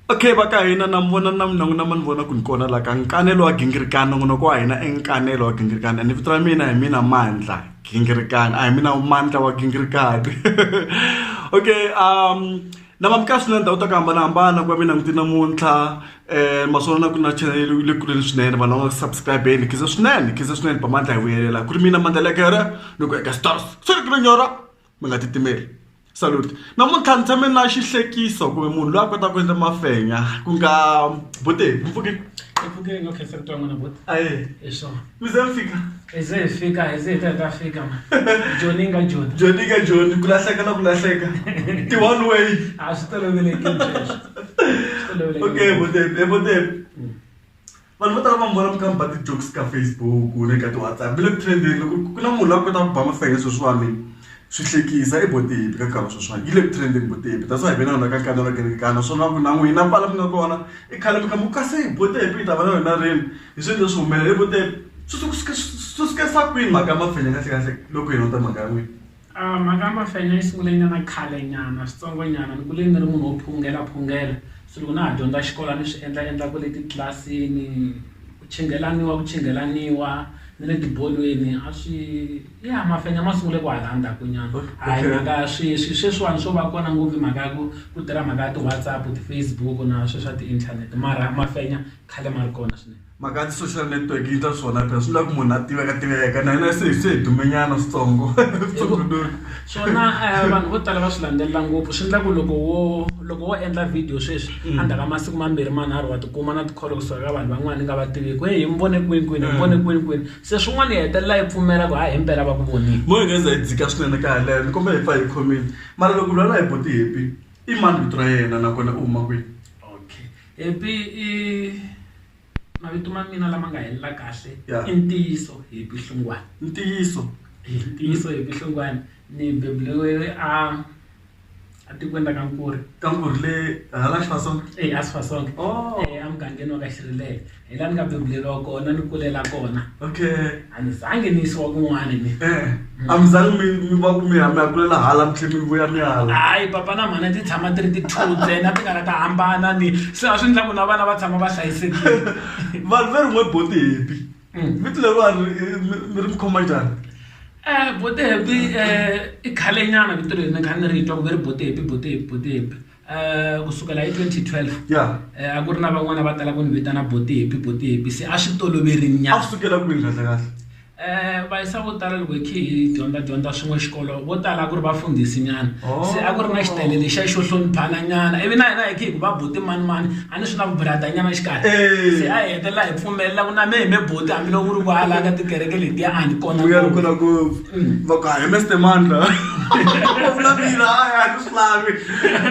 Okay, baka hina namvona naman vona kun kona la ka nkanelo wa gingirikana ngono kwa hina enkanelo wa gingirikana and vitra mina hi mina mandla gingirikana a hi mina mandla wa gingirikana. Okay, namamka swinene ndhawu ta ku hambanahambana kwa mina n'witi namuntlha maswona na ku na channel le kuleni swinene vanhu va nga subscribe-eni khiza swinene pa mandla hi vuyelela ku ri mina mandla lekere loko eka stars swi ri ku nyora mi nga titimeli. Salute. Namuntlha ni tshame na xihlekiso kumbe munhu loyi a kotaka ku endla mafenya ku nga bote mpfuki Mpfukeni okay sekutwa n'wana bot. aye Esho. mi ze mi fika Eze ta fika ma. Johnny John. Joni ku lahleka na ku lahleka ti one way. A swi tolovelekile sweswo. Okay bote vanhu vo tala va mi vona mi kha mi ba ti-jokes ka Facebook ne ka ti-WhatsApp bi le ku trendeni loko ku na munhu loyi a kotaka ku ba mafenya sweswiwani swi hlekisa i botepi ka nkarhi sweswiwani yi le ku trendeni botepi that's why hi ve na ka nkanelo kerekana swona ku na n'wina pala mi nga kona i khale mi kha mu kasi hi botepi hi ta va na wena rini hi swilo leswi humelela i botepi swi sukesa kwini mhaka ya mafenya kahlekahle loko hi nota mhaka ya n'wina. Mhaka ya mafenya yi sungulenyana khale nyana switsongonyana ni kule ni ri munhu wo phungela so loko na ha dyondza xikola ni swi endla ku le titlilasini ku chingelaniwa ni le tibolweni a swi ya mafenya ma sungule ku halanda ku nyana hayi mhaka sweswiwani swo va kona ngopfu mhaka ya ku tirha mhaka ya ti-WhatsApp ti-Facebook na sweswi swa ti-internet mara mafenya khale ma ri kona swinene. Mhaka ya ti-social network yi ta swona phela swi lava ku munhu a tiveka na hina se hi dumenyana switsongo swona vanhu vo tala va swi landzelela ngopfu swi endla ku loko wo endla video sweswi endzhaku ka masiku mambirhi manharhu wa tikuma na tikholo kusuka ka vanhu van'wana ni nga va tiveki hi mbone kwini se swin'wana hi hetelela hi pfumela ku hayi himpela va ku vonile mo hi nga za hi dzika swinene ka halelo ni komba hi pfa hi khomile mara loko vulavula hi boti happy i mani vito ra yena nakona u huma kwini. Okay happy mavito ma mina lama nga helela kahle Yeah. i ntiyiso Happy Hlungwane. ntiyiso Happy Hlungwane ni beburiwe a tikweni ra kankuri le hala xifasonga a Sifasonga emugangeni wa ka Xirilele hi laha ni nga bebuleriwa kona ni kulela kona okay a ni zangi ni yisiwa kun'wana ni a mi zangi mi va ku mi ya kulela hala mi tlhela mi vuya mi hala. hayi papa na mhana ti tshama ti ri ti-two ntsena ti nga ri ta hambana ni se a swi endla ku na vana va tshama va hlayisekile. vanhu ve rin'we boti happy vito leriwani mi ri mi khoma njhani. Bote Happy i khale nyana vito leri ni kha ni ri twa ku ve ri Bote Happy kusukela hi 2012 ya a ku ri na van'wana va tala ku ni vitana Bote Happy se a swi toloverini a nyana swi sukela kwini kahlekahle. vayisa vo tala loko hi khe hi dyondza swin'we xikolo vo tala a ku ri vafundhisi nyana se a ku ri na xitayele lexiya xo hloniphana nyana ivi na hina hi khe hi ku va Bote mani a ni swi na vubrata nyana xikarhi se a hi hetelela hi pfumelela ku na me hi me Bote hambiloko ku ri ku hala ka tikereke letiya a ni kona vuya ri kona ngopfu va ku hayi Mr Mandla va vulavula a ni swi lavi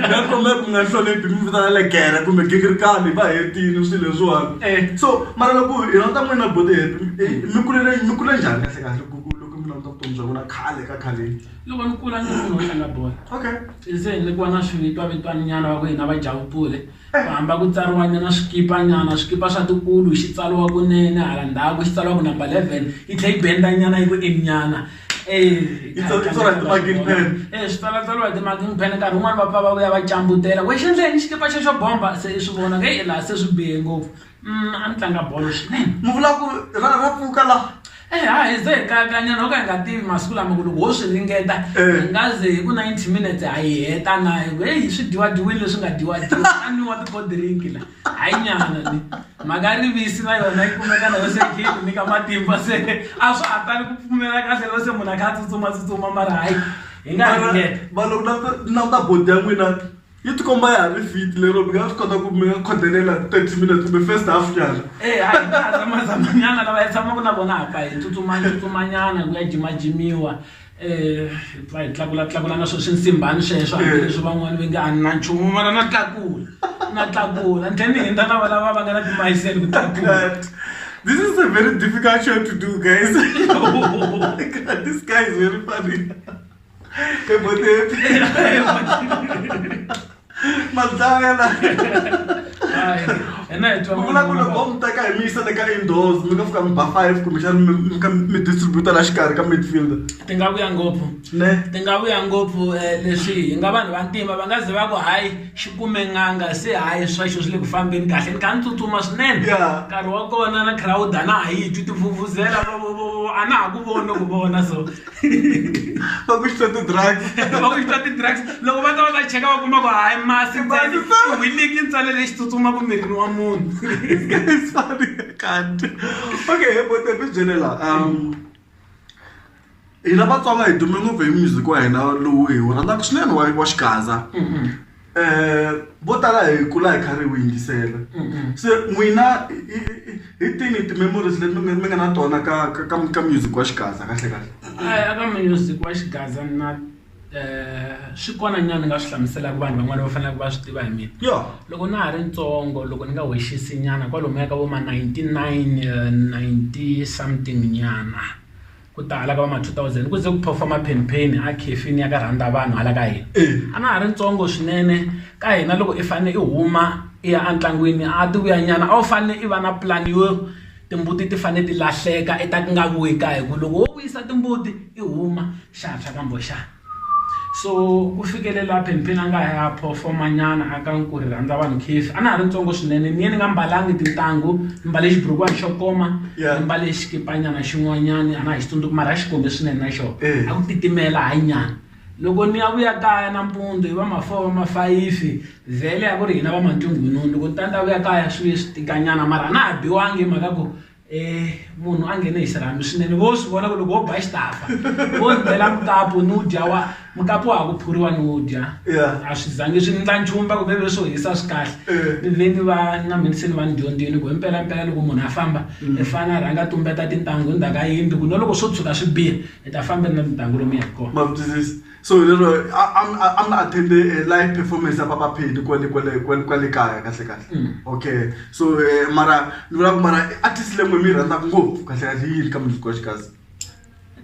nga kombela ku nga hloniphi mi vitana lekere kumbe gingirikani va hetini swilo leswiwani so mara loko hi rhandza n'wina Bote Happy mi kule njhani kahlekahle loko mi languta vutomi bya n'wina khale ka khaleni. loko ni kula ni munhu wo tlanga bola Okay se ni kuva na swivitwavitwani nyana va ku hina va javupule va hamba ku tsariwa nyana swikipa swa tikulu xi tsariwa kunene hala ndhaku xi tsariwa ku number 11 yi tlhela yi benda nyana yi ku em nyana tsala hi ti-marking pen. swi tsalatsariwa hi ti-marking pen nkarhi wun'wani va pfa va vuya va cambutela we xi endleni xikipa xexo bomba se swi vona ke laha se swi bihe ngopfu a ni tlanga bolo swinene mi vula ku ra pfuka laha hayi ze kanyana o ka hi nga tivi masiku lama ku loko wo swi ringeta hi nga ze hi ku 90 minutes a hi heta na hi swi dyiwadiwile leswi nga dyiwadiwa a niwa ti-cold drink la hayi nyana ni mhaka rivisi na yona yi kumeka na yo se khe ku nyika matimba se a swi hatali ku pfumela kahle lo se munhu a kha a tsutsuma mara hayi hi nga ringeta va loko na ta bodi ya n'wina yi tikomba ya ha ri fit lero mi nga swi kota ku mi nga khodelela 30 minutes kumbe first half nyana. hayi zamazamanyana lava hi tshamaka na vona hapa hi tsutsumanyana ku ya jimajimiwa hi tlakula na swo swinsimbani sweswo hambileswi van'wana va nge a na nchumu mara na tlakula ni tlhela ni hindza na valava va nga na timayiseli ku tlakula. This is a very difficult show to do, guys. This guy is very funny. Hey, Bote Happy. Madala. And twa Vula ku loko mi teka hi mi yisa le ka indoors mi nga fika mi ba 5 kumbexana mi distributa la xikarhi ka midfield. ti nga vuya ngopfu ti nga vuya ngopfu leswi hi nga vanhu vantima va nga ze va ku hayi xi kume nganga se hayi swaxo swi le ku fambeni kahle ni kha ni tsutsuma swinene nkarhi wa kona na crowd a na ha yi twi tivuvuzela a na ha ku voni ku vona so va ku xita ti-drugs va ku xita ti-drugs loko va ta va ta cheka va kuma ku hayi masi winiki ntsale lexi tsutsumaka mirini wa munhu kanti okay but ebijenela hina Vatsonga hi dume ngopfu hi music wa hina lowu hi wu rhandzaka swinene wa xigaza vo tala hi kula hi karhi hi yingisela se n'wina hi tini ti-memories leti mi nga na tona ka music wa xigaza kahle kahle aka music wa xigaza na swi kona nyana ni nga swi hlamuselaka vanhu van'wana va faneleke va swi tiva hi mina loko na ha ri ntsongo loko ni nga hoxisi nyana kwalomu ya ka vo ma 99 90 something nyana ku tala ka va ma 2000 ku ze ku performa Pen a khefini ya ka rhanda vanhu hala ka hina a na ha ri ntsongo swinene ka hina loko i fanele i huma i ya entlangwini a ti vuya nyana a wu fanele i va na plan yo timbuti ti fanele ti lahleka i ta ku nga vuyi kaya ku loko wo vuyisa timbuti i huma xatsha kambo xa so ku fikelela Pen a nga ya performa nyana aka nkuri rhandza vanhu khefi a na ha ri ntsongo swinene ni nga mbalangi tintangu mbale xiburukwana xo koma mbale xikipanyana xin'wanyana a na hi xitsundzuku mara xikombe swinene na xona a ku titimela hayi nyana loko ni ya vuya kaya nampundzu hi va ma 4 ma 5 vhele ya ku ri hina va mantungununu loko ni ta vuya kaya swi tikanyana mara a na ha biwangi hi mhaka ku munhu a nghene hi xirhambi swinene vo swi vona ku loko wo ba xitafa vo ni bela mukapu ni wu dya mukapu wa ha ku phuriwa ni wu dya a swi zangi swi ndla nchumba kumbe ve swo hisa swi kahle ni ve ni va na mina se ni va ni dyondzini ku himpela loko munhu a famba i fane a rhanga tumbeta tintangu endzhaku ka yindlu ku no loko swo tshuka swi biha hi ta fambeni na tintangu lomu ya hi kona so lero I'm not attending a live performance ya Papa Pen kwale kaya kahle okay so mara ni vula ku mara artist lemwe mi rhandzaka ngopfu kahle yini ka music wa xigaza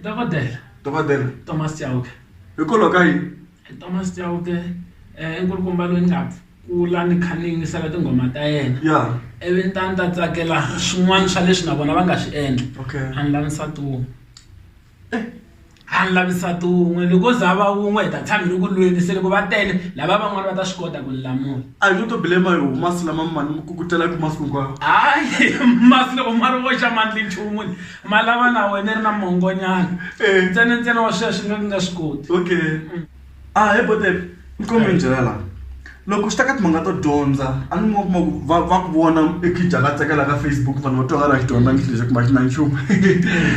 Dokodela Thomas Chauke hikwalaho ka yini Thomas Chauke enkulukumba loyi ni nga kula ni kha ni yingisela tinghoma ta yena ivi ni ta tsakela swin'wana swa leswi na vona va nga swi endla a ni lavisa tun'we a ni lavisa tun'we loko zava wun'we hi ta tshamini ku lweni se loko va tele lava van'wana va ta swi kota ku ni lamula a hi to blame yo masi lama mani ku telaka masi hinkwawo hayi masi loko ma ri voxa mandli nchumu ma lava na wena ri na mongonyana ntsena wa sweswi nga swi koti he bote ni kombe njela loko swi ta ka timhaka to dyondza a ni va ku vona ekija la tsakela ka Facebook vanhu va twa nga ri dyondza ngihlisa ku maxina nchumu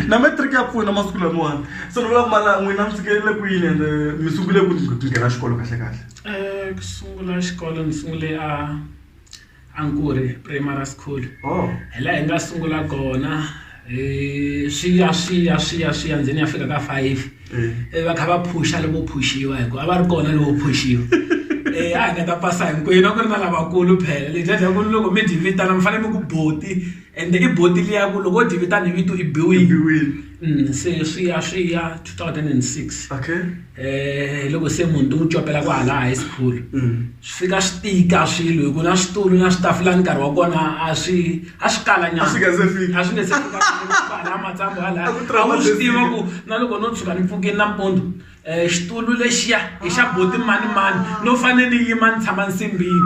na matric ya pfuna masiku lamawani so ni vula ku mala n'wina mi fikelele kwini ende mi sungule ku nghena xikolo kahle ku sungula xikolo ni sungule a Ankuri Primary School hi laha hi nga sungula kona swi ya ndzeni ya fika ka 5 va kha va phusha loko phushiwa hikuva a va ri kona loko phushiwa a nga ta pasa hinkwenu a ku ri na lavakulu phela leswi ku loko mi divitana mi fanele mi ku boti ende i boti liya ku loko divitana vito i biwile se swi ya 2006 loko se munhu ti n'wi copela ku hala high school swi fika swi tika swilo hi ku na switulu na switafulani nkarhi wa kona a swi kala nyana a swi nge se fika hala matsambu hala a wu swi tiva ku na loko no tshuka ni pfukeni nampundzu xitulu lexiya hi xa boti mani no fanele ni yima ni tshama nsimbini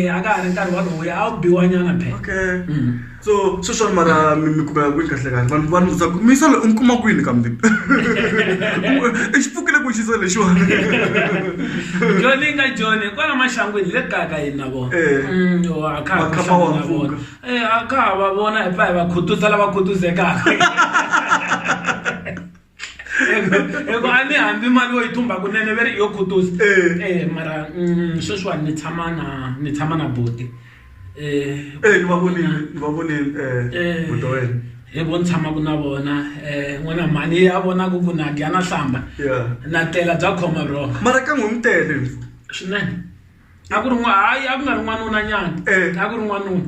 a ka ha ri nkarhi walowo a wu biwa nyana phela so sweswo mara mi kumeka kwini kahle vanhu za ku mi yisa u kuma kwini kambe i xipfukile ku xisa lexiwani joni nga joni kwala maxangwini le kaya ka hina vona a kha va vona hi pfa hi va khutuza lava khutuzekaka eko a ni hambi mali yo yi thumba kunene ve ri yo khutuza mara sweswiwani ni tshama na boti ni va vonile buti wa wena hi vo ni tshamaku na vona n'wana mhani ya vonaku ku na dya na hlamba na tlela bya khoma bro mara ka n'we mi tele swinene a ku ri hayi a ku nga ri n'wanuna nyana a ku ri n'wanuna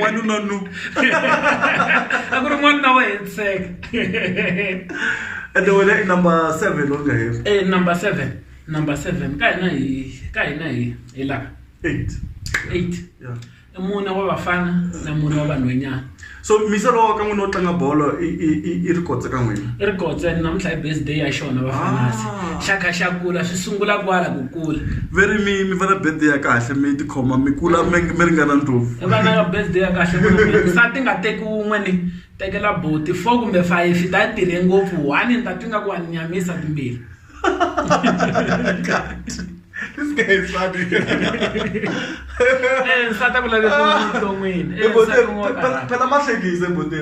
n'wanuna a ku ri n'wanuna wa hetiseka ende wena i number 7 lo nga hema number 7 ka hina hi laha 8 mune wa vafana na mune wa vanhwanyana. So misalo wa ka n'wina wo tlanga bolo i ri kotse ka n'wina? I ri kotse namuntlha i birthday ya xona vafanasi. Xaka xa kula swi sungula kwala ku kula. Very mi vana birthday ya kahle mi tikhoma mi kula mi ringana ndlopfu. Vana ya birthday ya kahle munhu nsati nga teki un'we ni tekela boti 4 kumbe 5 ta tirhe ngopfu 1 ni ta twinga ku wa ni nyamisa timbirhi. This guy is funny. Nsati ku laveka vuton'wini. Phela mahlekise bote.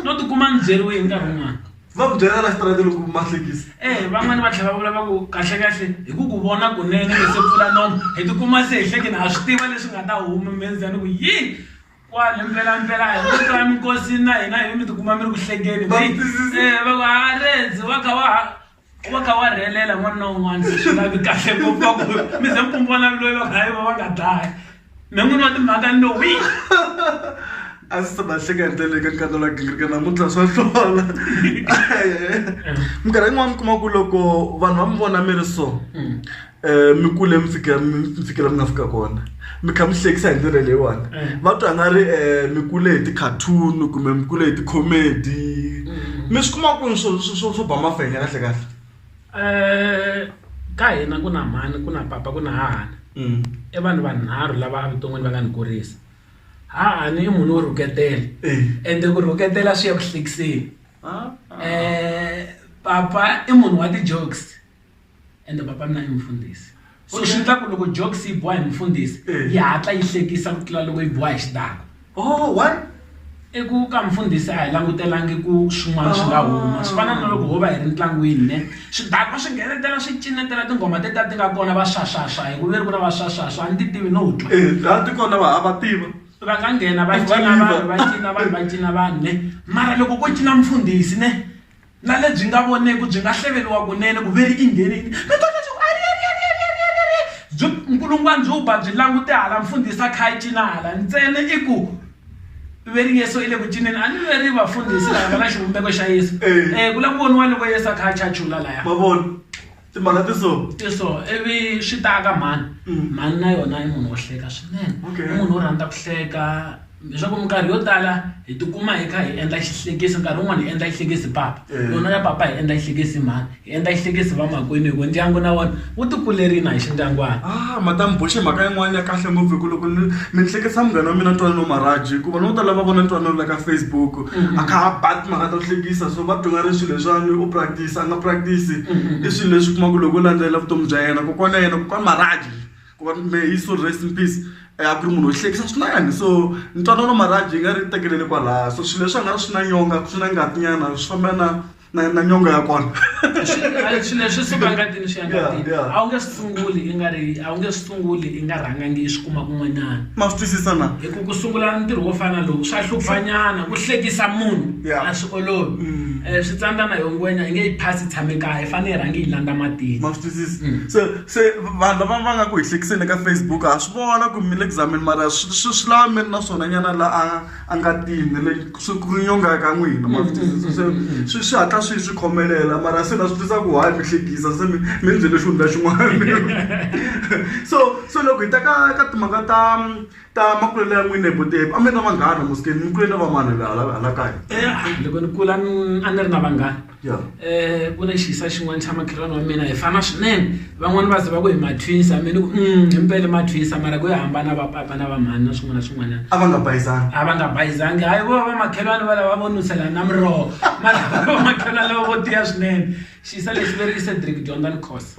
No tikuma ni byeriwe hi nkarhi wun'wana. Va ku byela la strate loko mahlekise. Van'wani va tlhela va vula va ku kahle hi ku vona kunene leswi pfula nomo hi tikuma se hi hlekeni ha swi tiva leswi nga ta huma menzani ku yi kwale mpela hi ku minkosi na hina hi mi tikuma mi ri ku hlekeni. Va ku Redzi wa kha wa rhelela n'wana na un'wana se swi lavi kahle ngopfu ku mi ze mpfumbona loyi va kha va nga dlaya me n'wini wa timhaka ni lo wi a swi ta hleka ndlela eka nkanelo wa gingirika namuntlha swa hlola. Minkarhi yin'wana mi kuma ku loko vanhu va mi vona mi ri so mi kule mi fikela mi nga fika kona mi kha mi hlekisa hi ndlela leyiwani va twa nga ri mi kule hi ti-cartoon kumbe mi kule hi ti-comedy mi swi kuma kwini swo ba mafenya kahle kahle? Ka hina ku na mhani ku na papa ku na hahani i vanhu vanharhu lava evuton'wini va nga ni kurisa. Hahani i munhu wo rhuketela ende ku rhuketela swi ya ku hlekiseni. Papa i munhu wa ti-jokes ende papa mina i mufundhisi. So swi endla ku loko jokes yi boha hi mufundhisi yi hatla yi hlekisa ku tlula loko yi boha hi xitako. Oh, why? I ku ka mufundhisi a hi langutelangi ku swin'wana swi nga huma swi fana na loko ho va hi ri ntlangwini ne swidakwa swi nghenetela swi cinetela tinghoma teta ti nga kona va swaswaswa hi ku veri ku na va swaswaswa a ni ti tivi no twa. A ti kona va tiva va nga nghena va cina vanhu ne mara loko ko cina mufundhisi ne na lebyi nga voneki byi nga hleveliwa kunene ku veri i nghenini nkulungwana byi uba byi langute hala mfundhisi a kha yi cina hala ntsena i ku veri Yesu ile ku cineni a ni veri vafundhisi lava va na xivumbeko xa Yesu ku la ku voniwa loko Yesu a kha a chachula laya ma vona timhaka tiso ivi swi ta ka mhani na yona i munhu wo hleka swinene i munhu wo rhandza ku hleka leswaku minkarhi yo tala hi tikuma hi kha hi endla xihlekisi nkarhi wun'wana hi endla xihlekisi papa yona ya papa hi endla xihlekisi mhani hi endla xihlekisi vamakwenu hi ku ndyangu na wona wu tikulerini hi xindyanguwana. Madam Boxe mhaka yin'wana ya kahle ngopfu hi ku loko mi hlekisa munghana wa mina Ntwanano Marhaji hikuva no tala va vona Ntwanano la ka Facebook a kha a ba timhaka ta ku hlekisa so va twa nga ri swilo leswiwani u practice a nga practice i swilo leswi kuma ku loko u landzelela vutomi bya yena kokwana yena kokwana Marhaji ku va may he so rest in peace a ku ri munhu wo hlekisa swinene so Ntwanano Marhaji yi nga ri tekeleni kwalaha so swilo leswi a nga swi na nyonga swi na ngatinyana swi fambela na nyonga ya kona. Swilo leswi suka ngatini swi ya ngatini a wu nge swi sunguli i nga rhangangi i swi kuma kun'wanyana. Ma swi twisisa na hi ku sungula ntirho wo fana lowu swa hlupfanyana ku hlekisa munhu a swi olovi swi tsandza na yongwenya i nge yi phasi tshame kaya i fanele yi rhangi yi landza matini. Ma swi twisisa se vanhu lava va nga ku hi hlekiseni ka Facebook a swi vona ku mi le exameni mara swi lava mi ri na swona nyana la a nga tini ku ri nyonga ka n'wina. Ma swi twisisa swi hatla swi khomelela mara se na swi tisa ku hayi mi hlekisa se mi ndzele xihundla xin'wana. So loko hi ta ka timhaka ta makulelo ya n'wina hi Botepi a mi ri na vanghana musikeni mi kule na va mani hala kaya? Loko ni kula a ni ri na vanghana ku na xisa xin'wana xa makhelwani wa mina hi fana swinene van'wani va ze va ku hi matwisa mini ku himpela matwisa mara ku hi hambana va papa na va mhani na swin'wana na swin'wanyana. A va nga bayizangi? A va nga bayizangi hayi vo va makhelwani va lava vo nuselana na miroho mara va makhelwani lava vo tiya swinene. Xisa lexi veri i Cedric Jordan Khosi.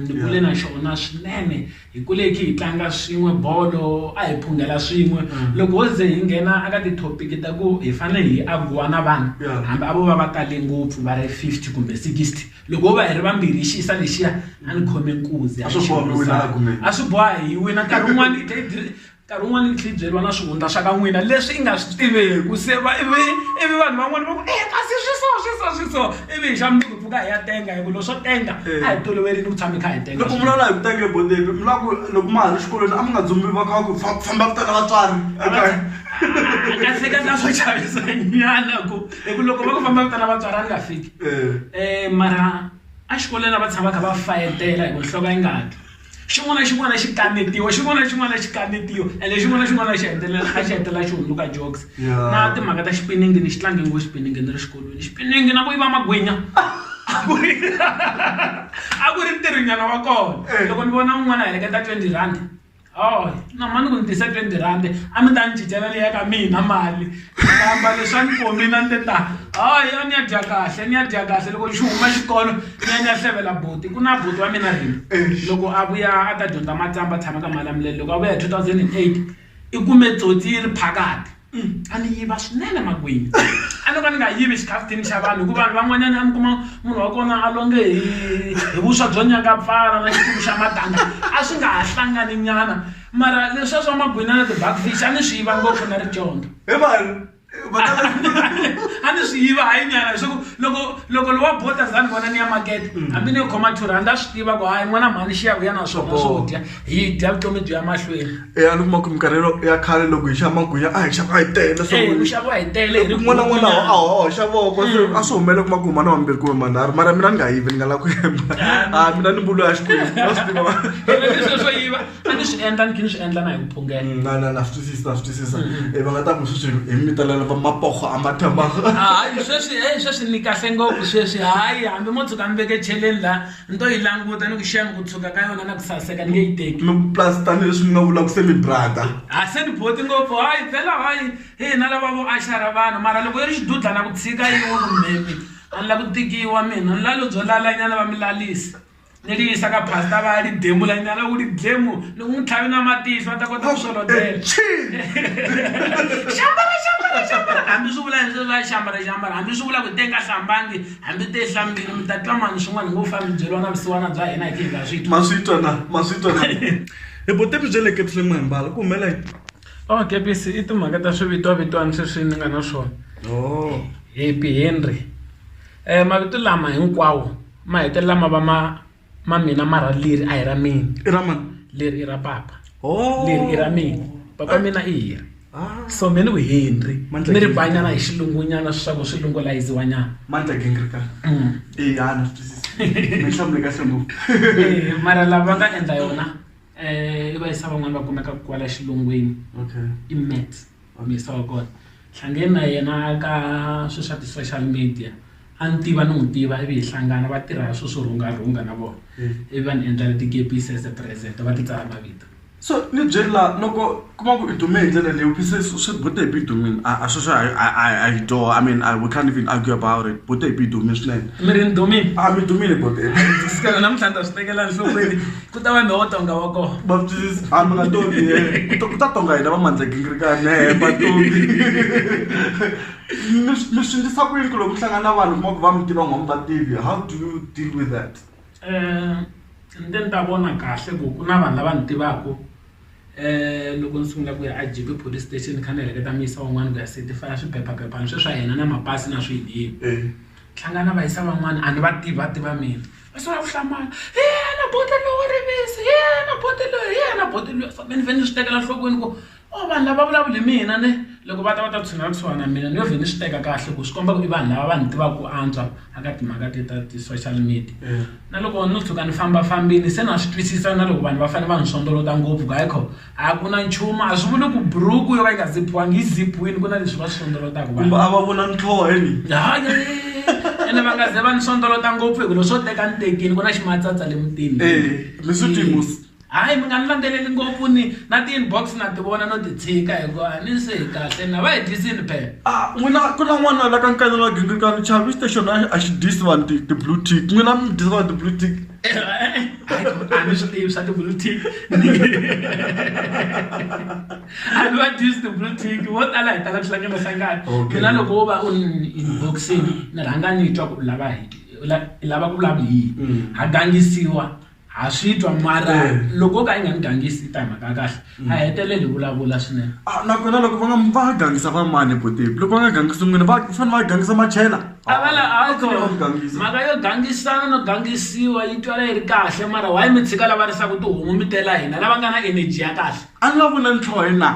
Ni kule na xona swinene hi kule khi hi tlanga swin'we bolo a hi phungela swin'we loko ho ze hi nghena aka ti-topic ta ku hi fanele hi aguwa na vanhu hambi a vo va tale ngopfu va ri 50 kumbe 60 loko ho va hi ri vambirhi xisa lexiya a ni khome nkuzi a swi boha hi wina nkarhi wun'wani tlhi byeriwa na swihundla swa ka n'wina leswi i nga swi tiveku se ivi vanhu van'wana va ku kasi swiso ivi hi xa mundzuku pfuka hi ya tenga hi ku lo swo tenga a hi toloverini ku tshame kha hi tenga. Loko mi vulavula hi ku tenga hi Botepi mi lava ku loko ma ha ri xikolweni a mi nga dzumbi va kha ku famba ku teka vatswari ekaya? Ka hleketa swo chavisa nyana ku hi ku loko va ku famba ku tana vatswari a ni nga fiki mara a xikolweni va tshama kha va fayetela hi ku nhloko yi nga twi xin'wana xi kanetiwa xin'wana xi kanetiwa ende xin'wana xi hetelela xi hundzuka jokes na timhaka ta xipiningi ni xi tlange ngopfu xipiningi ni ri xikolweni xipiningi na ku yiva magwinya a ku ri ntirhonyana wa kona loko ni vona un'wana a heleketa 20 rand na mani ku ni tisa 20 rand a mi ta ni cincela leya ka mina mali kamba leswa ni pomina ni teta yo ni ya dya kahle loko xi huma xikolo ni ya hlevela buti ku na buti wa mina rini loko a vuya a ta dyondza matsamba tshama ka Malamulele loko a vuya 2008 i kume tsotsi yi ri phakati a ni yiva swinene magwini a loko ni nga yivi xikhafuthini xa vanhu hikuva vanhu van'wanyana a mi kuma munhu wa kona a longe hi vuswa byo nyangapfala na xitumu xa matandza a swi nga ha hlangani nyana mara leswiya swa magwini na ti-backfish a ni swi yiva ngopfu na ri condo a ni swi yiva hayi nyana leswaku loko lowa bota za ni vona ni ya makete hambi ni yo khoma 2 rand a swi tiva ku hayi n'wana mhani xi ya vuya na swona swo dya hi dya vutomi byi ya mahlweni a ni kuma ku minkarhi ya khale loko hi xa magwinya a hi xava hi tele ku xava hi tele hi ri n'wana a hoxa voko a swi humelela kuma ku huma na mambirhi kumbe manharhu mara mina ni nga yivi ni nga lavi ku yemba mina ni mbulu ya xikwembu a swi tiva swo yiva a ni swi endla ni khe ni swi endla na hi ku phungela na swi twisisa va nga ta ku sweswi hi mi talela va mapogo a mathambaga hayi sweswi ni kahle ngopfu sweswi hayi hambi mo tshuka ni veke cheleni la ni to yi languta ni ku xema ku tshuka ka yona na ku saseka ni nge yi teki plus tanihileswi mi nga vula ku se mi brata se ni boti ngopfu hayi phela hayi hina lava vo axara vanhu mara loko yi ri xidudla na ku tshika yiwo kummemi a ni la ku tikiwa mina ni lalo byo lalanyana va mi lalisi ni ri yisa ka pasta va ri demulanyana ku ri dlemu ni n'wi tlhavi na matihlo a ta kota ku solotela xambara hambi swi vula va xambara hambi swi vula ku te nga hlambangi hambi te hlambile mi ta twa mani swin'wana ngo fambi byeriwa na vusiwana bya hina hi khe hi nga swi twa ma swi twa hi botepi bya le kepisweni mahimbala ku humela yini kepisi i timhaka ta swivitwavitwani sweswi ni nga na swona Happy Henry mavito lama hinkwawo ma hetelela ma va ma mina mara leri a hi ra mina i ra mani leri i ra papa leri i ra mina papa mina i hiri so mina we Henry ni ri banyana hi xilungunyana swa swi lungulayiziwa nyana Mandla Gingrika yana mi hlamule kahle ngopfu mara lava nga endla yona i va yisa van'wana va kumeka kwala xilungwini i Matt mi yisa wa kona hlangeni na yena ka swilo swa ti-social media a ni tiva ni n'wi tiva ivi hi hlangana va tirha swo swo rhungarhunga na vona ivi va ni endla ti-kepisi as a present va ti tsala mavito so ni byela loko kuma ku i dume hi ndlela leyi phise swi bote hi bidumini a sweswo I do I mean we can't even argue about it bote hi bidumini swinene mi ri ni dumile mi dumile bote namuntlha ni ta swi tekela nhlokweni ku ta va mi wo tonga wa kona baptist mi nga tongi ku ta tonga hina va Mandla Gingrikane batongi mi swi endlisa ku yini ku loko mi hlangana na vanhu kuma ku va mi tiva n'wami va tivi how do you deal with that ni ta vona kahle ku ku na vanhu lava ni tivaka loko ni sungula ku ya a JB police station kha ni heleketa mi yisa van'wana ku ya certify swiphephaphephana sweswi swa hina na mapasi na swiyini hlangana va yisa van'wana a ni va tiva mina va sungula ku hlamala na bote lowo rivisi na bote loyi na bote loyi so ni vheni swi tekela nhlokweni ku vanhu lava vulavuli mina ne loko va ta tshunela kusuhana na mina ni yo vheni swi teka kahle ku swi komba ku i vanhu lava va ni tivaka ku antswa aka timhaka ta ti-social media na loko no tshuka ni fambafambini se na swi twisisa na loko vanhu va fanele va ni sondolota ngopfu ku hayikho a ku na nchumu a swi vuli ku buruku yo va yi nga zipiwangi yi zipiwini ku na leswi va swi sondolotaka vanhu a va vona ntloheni ene va nga ze va ni sondolota ngopfu hi ku loko swo teka ni tekini ku na ximatsatsa le mutini mi swi timusi hayi mi nga ni landzeleli ngopfu ni na ti-inbox na ti vona no ti tshika hikuva ni se kahle na va hi disini phela n'wina ku na n'wana la ka nkanelo wa Gingrikane chavi station a xi disi vanhu ti-blue tick n'wina mi disa vanhu ti-blue tick a ni swi tivi swa ti-blue tick a ni va disi ti-blue tick vo tala hi tala hlangana mina loko wo va u ni inboxini ni rhanga ni twa ku lava ku vulavula yini ha gangisiwa ha swi twa mara loko ka yi nga ni gangisi ta mhaka kahle a heteleli vulavula swinene nakona loko va nga gangisa va mani botepi loko va nga gangisi n'wina va fanele va gangisa machela mhaka yo gangisana no gangisiwa yi twala yi ri kahle mara why mi tshika lava risaka tihomu mi tela hina lava nga na energy ya kahle a ni la vona ntlhohe na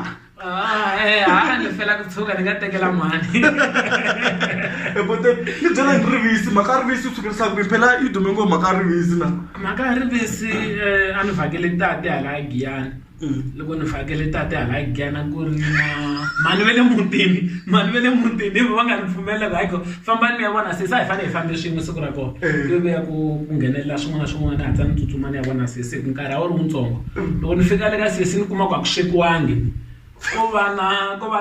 Ni fela ku tshuka ni nga tekela mali. But ni byela ni rivisi maka rivisi u sukisa ku phela i dume ngo maka rivisi na. Maka rivisi a ni vhakele tate hala Giyani. Loko ni vhakele tate hala Giyani ku ri na mani vele mutini va nga ni pfumela ku hayiko famba ni ya vona sesi a hi fanele hi fambe swin'we siku ra kona. Yo veya ku nghenelela swin'wana na swin'wana a hatla ni tsutsuma ni ya vona sesi nkarhi a wu ri wutsongo. Loko ni fika le ka sesi ni kuma ku a ku swekiwangi. Ko va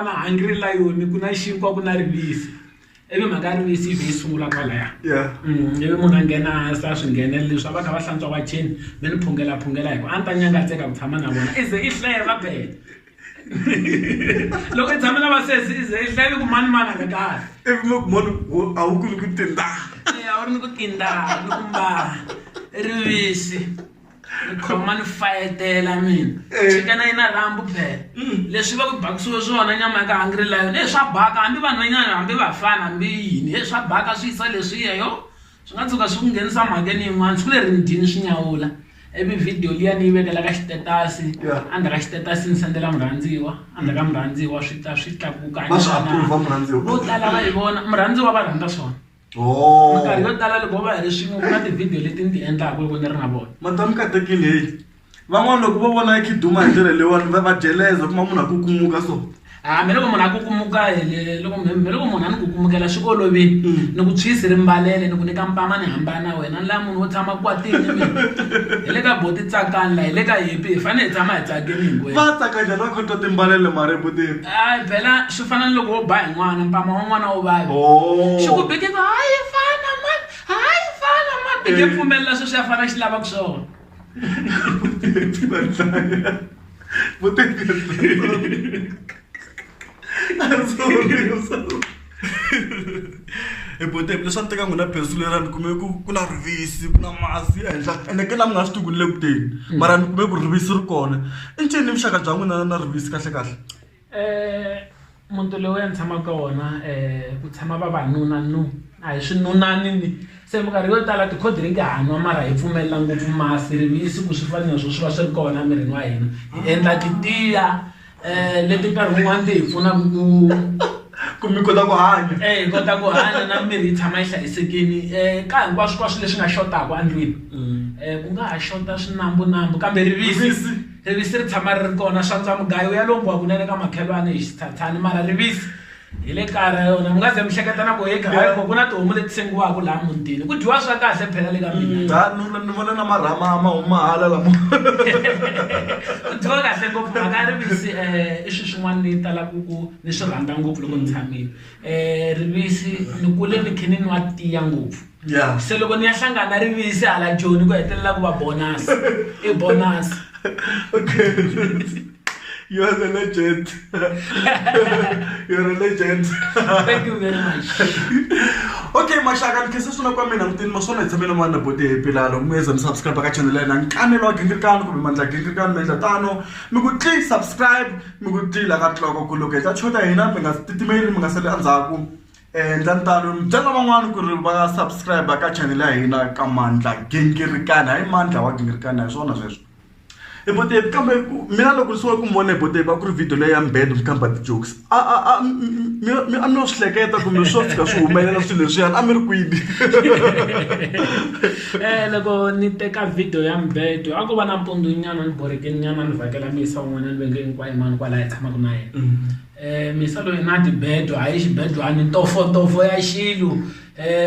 na hungry lion ku na xinkwa ku na rivisi. Ivi mhaka rivisi yi ve yi sungula kwalaya. Ivi munhu a nghena sa swi nghenele leswi a va kha va hlantswa wacheni me ni phungela hiko a ni ta nyangatseka ku tshama na vona i ze i hleva phela. Loko i tshame na vasesi i ze i hleve ku mani a nga kahle. Ivi mo ku a wu kuli ku tinda. A wu ri ni ku tinda ni ku mbala rivisi. Ni khoma ni fayetela mina chicken yi na rambu phela leswi va ku bakisiwe swona nyama ya ka hungry lion swa baka hambi vanhwanyana hambi vafana hambi yini swa baka swi yisa leswiya yo swi nga tshuka swi ku nghenisa mhakeni yin'wana siku leri ni dyini swi nyawula ivi video liya ni yi vekela ka xitetasi endzhaku ka xitetasi ni sendela murhandziwa endzhaku ka murhandziwa swi tlakuka va swi approve murhandziwa vo tala va yi vona murhandziwa va rhandza swona. Minkarhi yo tala loko va hi ri swin'we ku na tivhidiyo leti ni ti endlaka loko ni ri na vona. Madam ka tekile heyi van'wana loko va vona yi khiduma hi ndlela leyiwani va jeleza kuma munhu a kukumuka so. Me loko munhu a kukumuka loko munhu a ni kukumukela swi olovini ni ku tshwisi ri mbalele ni ku nyika mpama ni hambana na wena ni laha munhu wo tshama kwatini mina hi le ka boti tsakani laha hi le ka hipi hi fanele hi tshama hi tsakeni hinkwenu. Va tsaka njhani va khotwa timbalele mari botini. Phela swi fana ni loko wo ba hi n'wana mpama wa n'wana wo vavi xi ku bikeka hayi fana man i nge pfumelela sweswi ya fana xi lava ku swona. Bote leswi a ni teka n'wina bhensu lera ni kume ku na rivisi ku na masi ehenhla ende ke la mi nga swi tuku ni le kuteni mara ni kume ku rivisi ri kona i ncini vuxaka bya n'wina na rivisi kahle. Muti lowu ya ni tshamaka wona ku tshama vavanuna a hi swinunani ni se minkarhi yo tala tikhodi ha nwa mara hi pfumelela ngopfu masi rivisi ku swi fanele swo swi va swi ri kona emirini wa hina hi endla titiya leti nkarhi wun'wana ti hi pfuna ku mi kota ku hanya. Hi kota ku hanya na miri yi tshama yi hlayisekini ka hinkwaswo leswi nga xotaka andlwini ku nga ha xota swinambunambu kambe rivisi ri tshama ri ri kona swantswa mugayo ya lombiwa kunene ka makhelwane hi xithatshani mara rivisi hi le kaya ra yona mi nga ze mi hleketa na ku ku na tihomu leti sengiwaka laha mutini ku dyiwa swa kahle phela le ka mina. Ni vona na marhama mahomu mahala lamo ku dyiwa kahle ngopfu mhaka ya rivisi i swilo swin'wana ni talaka ku ni swi rhandza ngopfu loko ni tshamile rivisi ni kule ni khe ni nwa tiya ngopfu se loko ni ya hlangana na rivisi hala joni ku hetelela ku va bonus i bonus. Okay. You are the legend. You're a legend. Thank you very much. Okay, maxaka ni khensa swona kwa mina mutini ma swona hi tshamile mani na bote hi pilalo mi za mi subscribe ka channel ya hina nkanelo wa Gingirikani kumbe mandla Gingirikani mi endla tano mi ku subscribe mi ku tila ka tloko ku loko hi ta chota hina mi nga titimeli mi nga sali endzhaku endlani tano mi byela van'wana ku ri va subscribe ka channel ya hina ka mandla Gingirikani hayi mandla wa Gingirikani hi swona sweswo. Bote kambe mina loko so ku mona bote ba ku ri video leyi ya mbedo mkamba ti jokes mi a no shleketa ku mi swo fika swi humelela swilo leswiya a mi ri kwini. Loko ni teka video ya mbedo a ku va na mpundu nyana ni boreke nyana ni vhakela misa wun'wana ni venge hinkwayo mani kwala hi tshamaka na yena misa loyi na tibedo hayi xibedwana ntofo ya xilu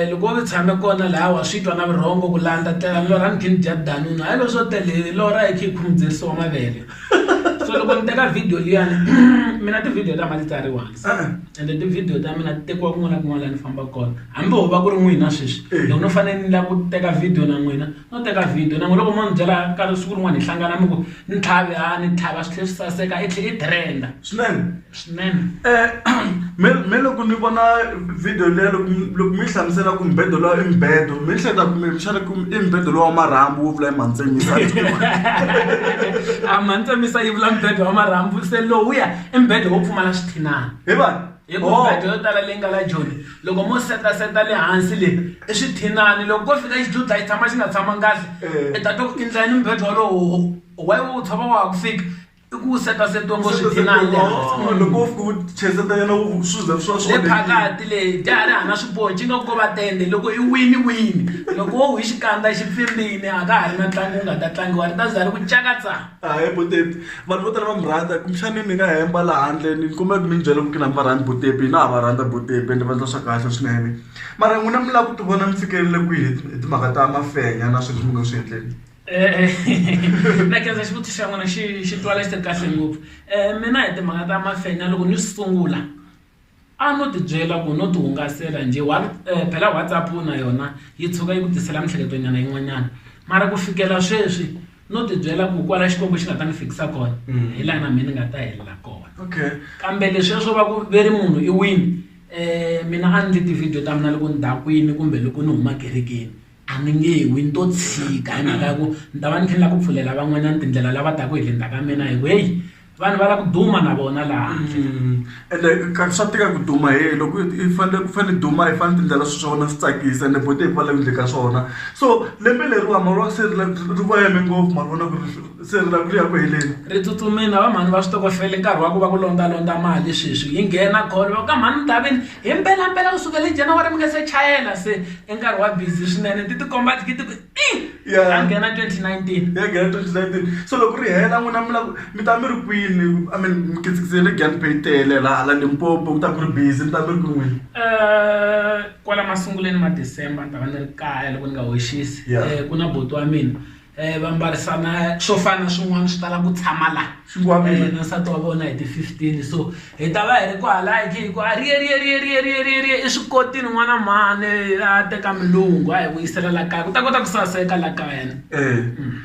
loko vi tshame kona laha wa swi twa na vurhongo ku landa tela lora ni khe ni dya danuna hayi lo swo tele lora hi khe khumuzerisiwa mavele so loko ni teka video liyani mina tivhidiyo ta ma ti tsariwa ende tivhidiyo ta mina ti tekiwa kun'wana na kun'wana ni famba kona hambi ho va ku ri n'wina sweswi loko no fanele ni lava ku teka video na n'wina no teka video na n'wina loko mo ni byela ka siku rin'wana hi hlangana mi ku ni tlhavi ni tlhava swi tlhe swi saseka i tlhe i trenda swinene. Me loko ni vona video leya loko mi hlamusela ku mbedo lowa i mbedo mi hleta ku mi xana ku i mbedo lowa marhambu wo vula i mantsemisa a mantsemisa yi vula mbedo wa marhambu se lowuya i mbedo wo pfumala swithinana hi vani hi ku mbedo yo tala leyi nga la joni loko mo seta le hansi leyi i swithinani loko ko fika xidludla xi tshama xi nga tshama kahle i ta to ku endlani mbedo walowo wa wu tshova wa ha ku fika ku seta setongo swithinale loko u cheseta yena u suza le phakati le dyari hana swiponci nga ko va tende loko i wini loko wo hi xikandza xi pfimbini a ka ha ri na ntlangu u nga ta tlangiwa ri ta za ri ku cakatsa hayi botepi vanhu vo tala va mi rhandza kumbexani ni nga hemba laha handle ni kumbe mi byela ku kina mi va rhandzi botepi na ha va rhandza botepi ende va endla swa kahle swinene mara n'wina mi lava ku ti vona mi fikelele kwihi hi timhaka ta mafenya na swilo leswi mi nga swi endleni na khensa xivutiso xa n'wina xi twala xi ri kahle ngopfu mina hi timhaka ta mafenya loko ni swi sungula a no ti byela ku no ti hungasela njhe phela WhatsApp na yona yi tshuka yi ku tisela mihleketonyana yin'wanyana mara ku fikela sweswi no ti byela ku kwala xikombo xi nga ta ni fikisa kona hi laha na mina ni nga ta helela kona kambe leswi swo va ku veri munhu i wini mina a ndli ti-video ta mina loko ni dakwini kumbe loko ni huma kerekeni a ni nge wini to tshika hi mhaka ya ku ni ta va ni khenela ku pfulela van'wanyana tindlela lava taka hi le ndzhaku ka mina hi ku heyi vanhu va lava ku duma na vona laha ende swa tika ku duma loko i fanele duma i fanele tindlela swilo swa vona swi tsakisa ende botepi va lavi ndleka swona so lembe leriwa mara se ri va yeme ngopfu mara vona ku se ri la ku ya ku heleni ri tsutsumina va mhani va switokofele nkarhi wa ku va ku londalonda mali sweswi yi nghena call va ka mhani davini hi mpelampela kusukela hi January mi nga se chayela se i nkarhi wa busy swinene ti tikomba ti a nghena 2019 ya nghena 2019 so loko ri hela n'wina mi ta mi ri kwini I mean mi kitsikisele gunpay tele la Limpopo ku ta ku ri busy mi ta mi ri kwini kwala masunguleni ma December ni ta va ni ri kaya loko ni nga hoxisi ku na boti wa mina va mbarisana swo fana swin'wana swi tala ku tshama la na nsati wa vona hi ti 15 so hi ta va hi ri ku hala hi ku riye i swi kotini n'wana mhani a teka milungu a hi vuyisela la kaya ku ta kota ku saseka la kaya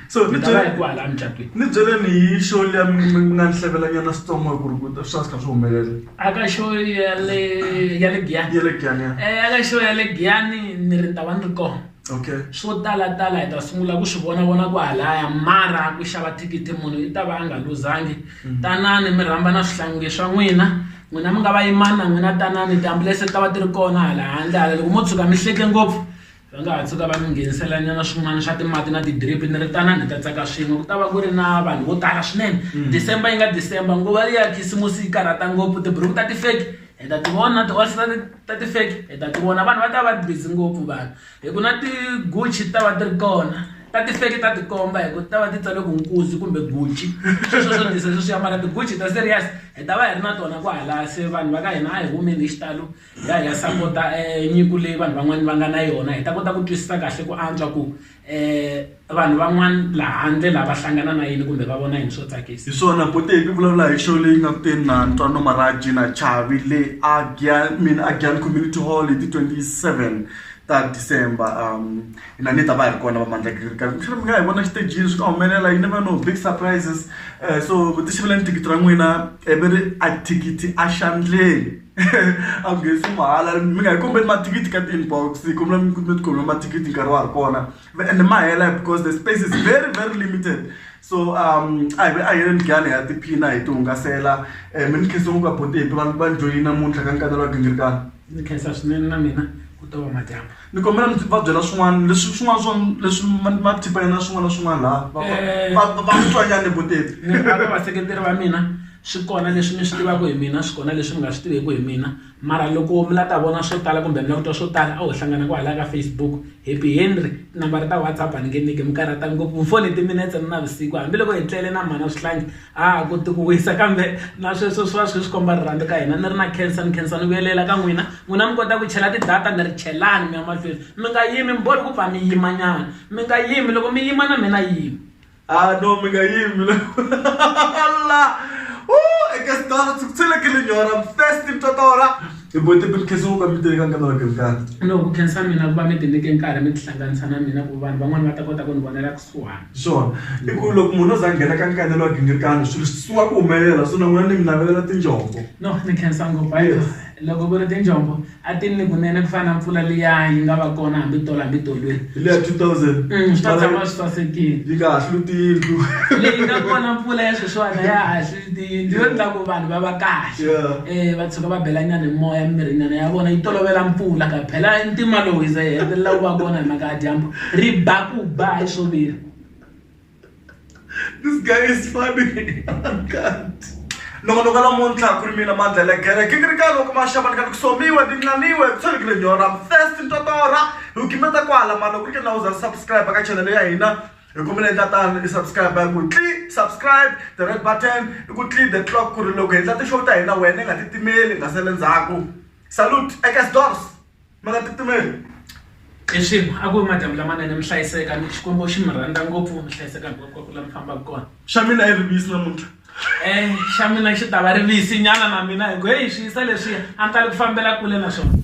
so ni byela hi ku hala mucatwini ni byeleni hi show liya mi nga ni hlevelanyana switsongo ku ri ku swa swi kha swi humelela aka show ya le Giyani aka show ya le Giyani ni ri ta va ni ri kona swo tala hi ta sungula ku swi vona ku halaya mara ku xava thikithi munhu i ta va a nga luzangi tanani mi rhamba na swihlangi swa n'wina mi nga va yimana n'wina tanani tiambulense ta va ti ri kona hala handle hala loko mo tshuka mi hleke ngopfu va nga ha tshuka va mi ngheniselanyana swin'wana swa timati na ti-drip ni ri tanani hi ta tsaka swin'we ku ta va ku ri na vanhu vo tala swinene December yi nga December nguva liya khisimusi yi karhata ngopfu tiburuku ta tifeki hi ta ti vona ti-horse ta ti-fake hi ta ti vona vanhu va ta va busy ngopfu vanhu hi ku na ti-Gucci ta va ti ri kona ta ti-fake ta ti komba hi ku ta va ti tsale ku Nkuzi kumbe Gucci sweswo swo disa sweswiya mara ti-Gucci ta serious hi ta va hi ri na tona ku hala se vanhu va ka hina a hi humeni hi xitalo hi ya sapota nyiko leyi vanhu van'wani va nga na yona hi ta kota ku twisisa kahle ku antswa ku vanhu van'wani laha handle lava va hlangana na yini kumbe va vona yini swo tsakisa hi swona botepi vulavula hi show leyi nga kuteni na Ntwano Maraji na Chavi leyi a Giyani Community Hall hi ti 27 ta December ina ni ta va hi ri kona va mandla Gingirikani mi nga hi vona xitejini swi nga humelela you never know big surprises so tixaveleni thikithi ra n'wina ve ri a thikithi a xandleni a nghenisi mahala mi nga hi kombeli mathikithi ka ti-inbox kombela mi tikomela mathikithi nkarhi wa ha ri kona and ma hela because the space is very very limited so a heleni Giyani hi ya tiphina hi ti hungasela mi ni khensa ngopfu ka botepi va ni joyina namuntlha ka nkatelo wa Gingirikani ni khensa swinene na mina ku ta va madyambu ni kombela mi va byela swin'wana leswi ma tipayena swin'wana na swin'wana laha va mi twanyani botepi aka vaseketeri va mina swi kona leswi mi swi tivaka hi mina swi kona leswi mi nga swi tiveki hi mina mara loko mi la ta vona swo tala kumbe mi la ku twa swo tala a ho hlangana ku hala ka Facebook Happy Henry nambara ta WhatsApp a ni nge niki mi karhata ngopfu mfoni timinetse ni navusiku hambiloko hi tlele na mhana swihlangi a koti ku wisa kambe na sweswo swi va swi komba rirhandzu ka hina ni ri na khensa ni vuyelela ka n'wina mi kota ku chela tidata ni ri chelani mi ya mahlweni mi nga yimi mi boli ku pfa mi yimanyana mi nga yimi loko mi yima na mina yimi no mi nga yimi eka sitara tsukutshelekele nyora first mtotora hi botepi ni khensa ngopfu ka mi tele ka nkatelo wa Gingirikani no ku khensa mina ku va mi tinike nkarhi mi tihlanganisa na mina ku vanhu van'wani va ta kota ku ni vonela kusuhani swona i ku loko munhu o za nghena ka nkatelo wa Gingirikani swilo swi sungula ku humelela so na n'wina ni mi navelela tinjombo no ni khensa ngopfu loko ku ri tinjombo a ti ni kunene ku fana na mpfula liya yi nga va kona hambi tolweni hi liya 2000 swi ta tshama swi sasekile yi nga hahli tiyindlu leyi nga kona mpfula ya sweswiwana ya hahli tiyindlu yo endla ku vanhu va va kahle va tshuka va belanyana hi moya mimirini ya vona yi tolovela mpfula ka phela ntima lowu hi ze hi hetelela wu va kona hi mhaka ya dyambu ri ba ku ba hi swo vila This guy is funny. God. Noko la monthla ku ri mina mandla le gere gingirikani loko ma xava ni kusomiwe ndinganiwe tsoni ku nyora I'm thirsty ntotora ukimeta kwala mara ku ri ke na uza subscribe ka channel ya hina Ikumele tata subscribe ku click subscribe the red button ku click the clock ku ri loko hi tata show ta hina wena nga titimeli nga sele ndzhaku salute eka stores manga titimeli Exi aku madam lamanene mhlayiseka ni xikombo xi mi rhandza ngopfu mihlayiseka ku la mi famba kona xa mina i rivisi namuntlha xa mina xi ta va rivisi nyana na mina hi ku hey swi yisa leswi a ni tali ku fambela kule na swona